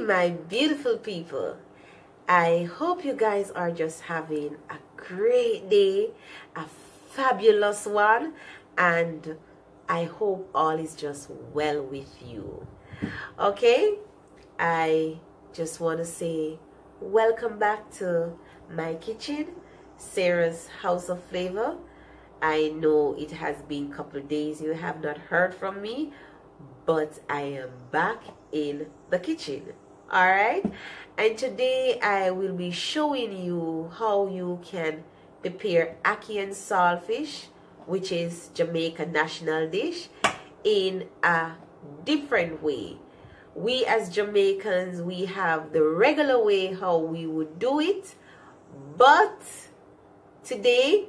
my beautiful people. I hope you guys are just having a great day, a fabulous one, and I hope all is just well with you. Okay, I just want to say welcome back to my kitchen, Sarah's House of Flavor. I know it has been a couple of days you have not heard from me, but I am back in the kitchen. Alright, and today I will be showing you how you can prepare ackee and saltfish, which is Jamaican national dish, in a different way. We as Jamaicans, we have the regular way how we would do it, but today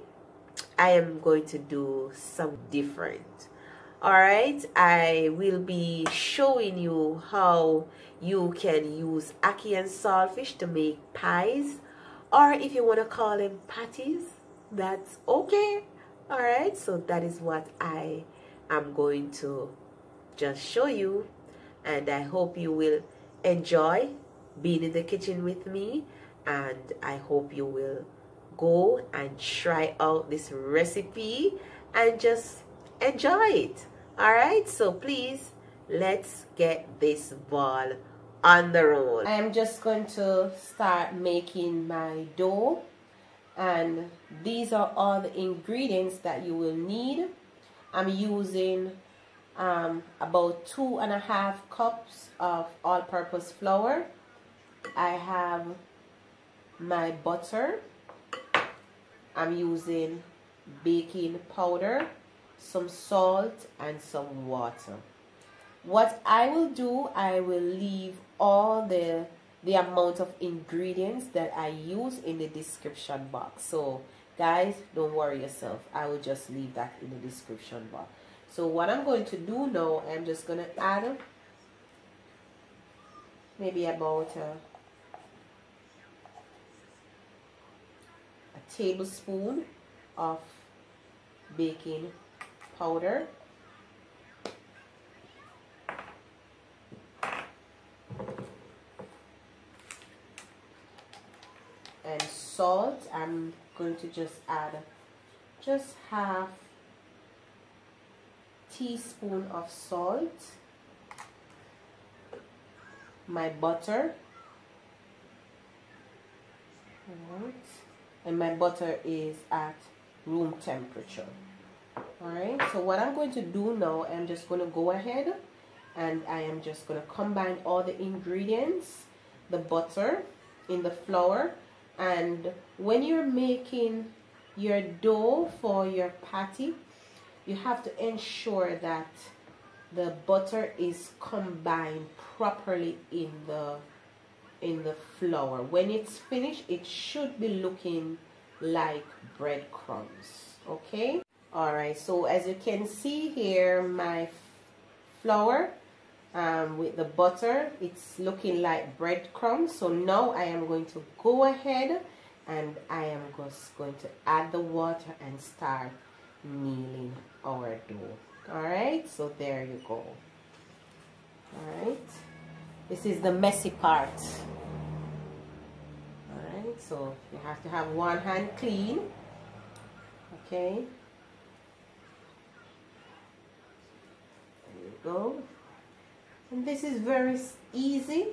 I am going to do some different. Alright, I will be showing you how you can use ackee and saltfish to make pies, or if you want to call them patties, that's okay. Alright, so that is what I am going to just show you, and I hope you will enjoy being in the kitchen with me, and I hope you will go and try out this recipe and just enjoy it. Alright, so please let's get this ball on the roll. I am just going to start making my dough, and these are all the ingredients that you will need. I'm using about 2.5 cups of all-purpose flour. I have my butter. I'm using baking powder, some salt, and some water. What I will do, I will leave all the amount of ingredients that I use in the description box. So guys, don't worry yourself, I will just leave that in the description box. So what I'm going to do now, I'm just going to add maybe about a tablespoon of baking powder, and salt. I'm going to just add just half teaspoon of salt. My butter, alright, and my butter is at room temperature. Alright, so what I'm going to do now, I'm just going to go ahead and I am just going to combine all the ingredients, the butter in the flour. And when you're making your dough for your patty, you have to ensure that the butter is combined properly in the flour. When it's finished, it should be looking like breadcrumbs. Okay, all right, so as you can see here, my flour with the butter, it's looking like breadcrumbs. So now I am going to go ahead and I am just going to add the water and start kneading our dough. All right, so there you go. All right, this is the messy part. All right, so you have to have one hand clean. Okay, there you go. And this is very easy.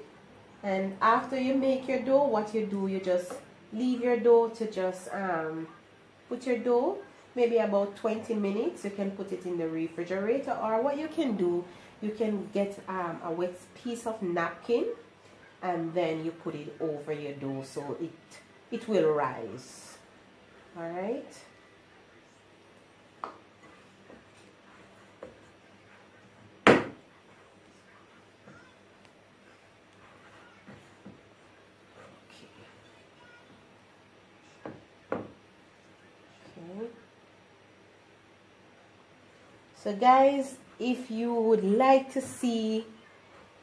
And after you make your dough, what you do, you just leave your dough to just put your dough maybe about 20 minutes. You can put it in the refrigerator, or what you can do, you can get a wet piece of napkin and then you put it over your dough so it will rise. All right. So guys, if you would like to see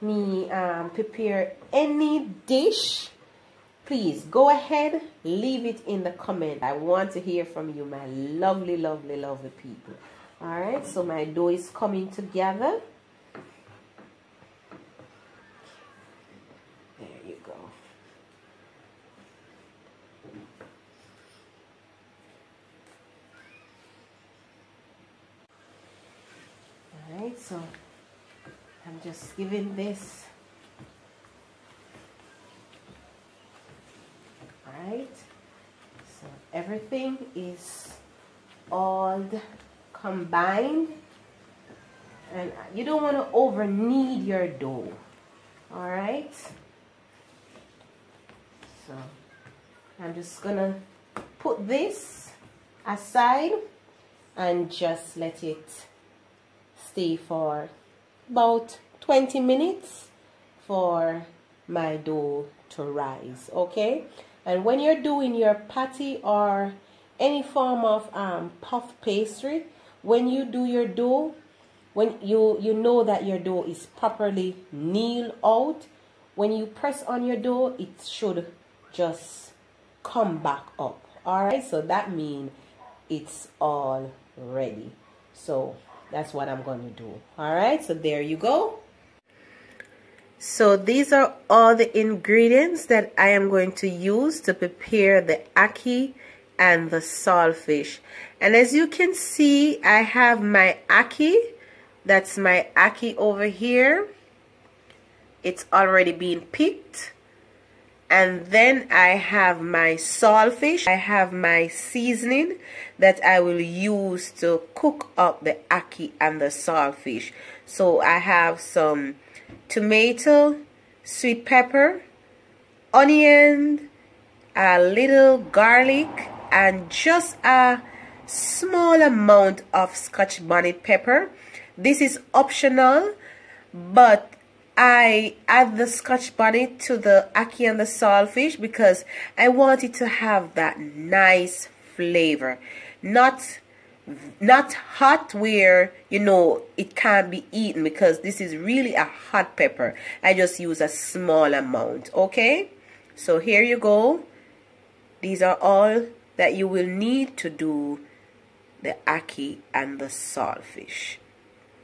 me prepare any dish, please go ahead, leave it in the comment. I want to hear from you, my lovely, lovely, lovely people. All right, so my dough is coming together. so I'm just giving this. Alright, so everything is all combined, and you don't want to over knead your dough. Alright, so I'm just gonna put this aside and just let it stay for about 20 minutes for my dough to rise. Okay, and when you're doing your patty or any form of puff pastry, when you do your dough, when you know that your dough is properly kneaded out, when you press on your dough, it should just come back up. All right, so that means it's all ready. So that's what I'm going to do. All right, so there you go. So these are all the ingredients that I am going to use to prepare the ackee and the saltfish. And as you can see, I have my ackee. That's my ackee over here. It's already been picked. And then I have my saltfish. I have my seasoning that I will use to cook up the ackee and the saltfish. So I have some tomato, sweet pepper, onion, a little garlic, and just a small amount of scotch bonnet pepper. This is optional, but I add the scotch bonnet to the ackee and the saltfish because I want it to have that nice flavor. Not hot where, you know, it can't be eaten, because this is really a hot pepper. I just use a small amount. Okay, so here you go. These are all that you will need to do the ackee and the saltfish.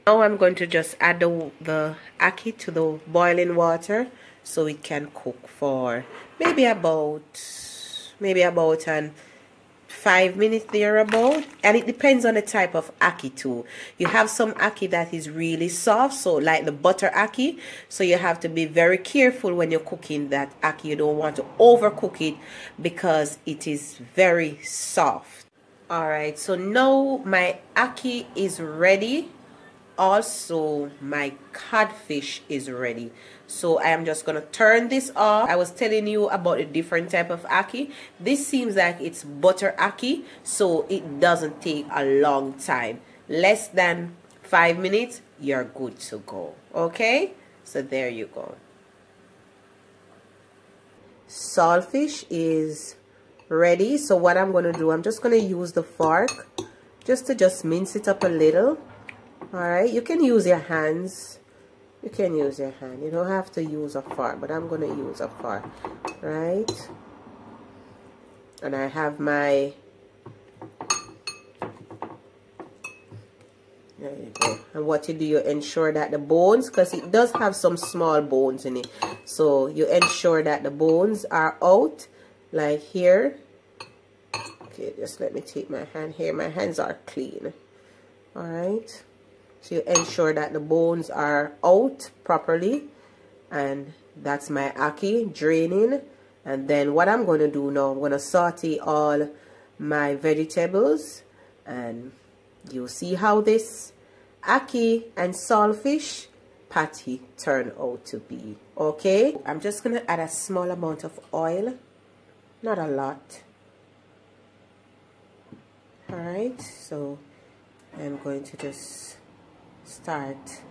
Now I'm going to just add the ackee to the boiling water so it can cook for maybe about 5 minutes thereabout, and it depends on the type of ackee too. You have some ackee that is really soft, so like the butter ackee, so you have to be very careful when you're cooking that ackee. You don't want to overcook it because it is very soft. Alright, so now my ackee is ready. Also my codfish is ready. So I am just gonna turn this off. I was telling you about a different type of ackee. This seems like it's butter ackee, so it doesn't take a long time. Less than 5 minutes, you're good to go. Okay, so there you go. Saltfish is ready. So what I'm gonna do, I'm just gonna use the fork just to mince it up a little. Alright, you can use your hands. You can use your hand. You don't have to use a fork, but I'm going to use a fork. Right? And I have my... There you go. And what you do, you ensure that the bones, because it does have some small bones in it. So you ensure that the bones are out, like here. Okay, just let me take my hand here. My hands are clean. Alright. So you ensure that the bones are out properly, and that's my ackee draining. And then what I'm going to do now, I'm going to saute all my vegetables, and you'll see how this ackee and saltfish patty turn out to be. Okay, I'm just going to add a small amount of oil, not a lot. Alright, so I'm going to just start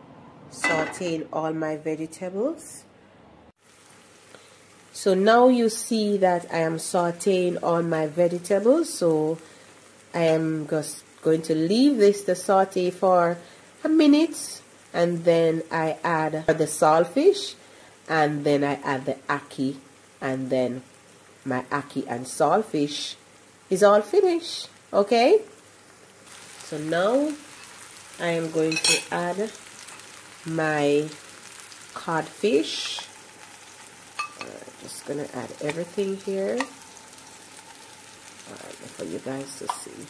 sauteing all my vegetables. So now you see that I am sauteing all my vegetables. So I am just going to leave this to saute for a minute, and then I add the saltfish, and then I add the ackee, and then my ackee and saltfish is all finished. Okay, so now I am going to add my codfish. Just gonna add everything here. Alright, for you guys to see.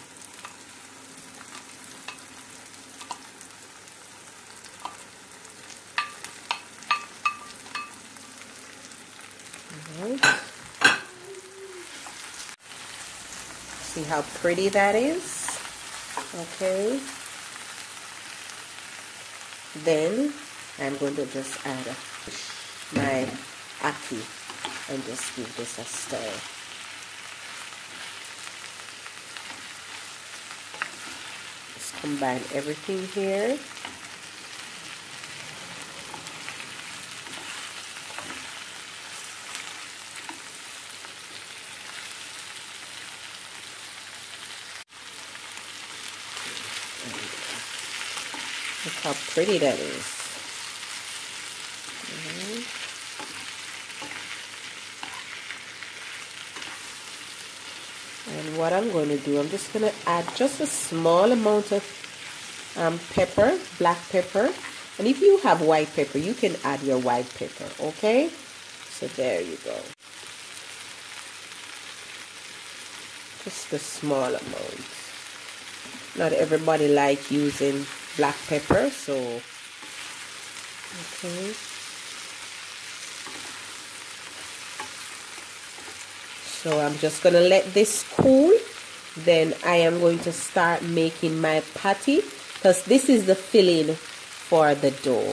how pretty that is? Okay. Then I'm going to just add my ackee and just give this a stir. Just combine everything here. Look how pretty that is. And what I'm going to do, I'm just going to add just a small amount of pepper, black pepper. And if you have white pepper, you can add your white pepper, okay? So there you go. Just a small amount. Not everybody like using black pepper, so okay. So I'm just gonna let this cool. Then I am going to start making my patty, because this is the filling for the dough.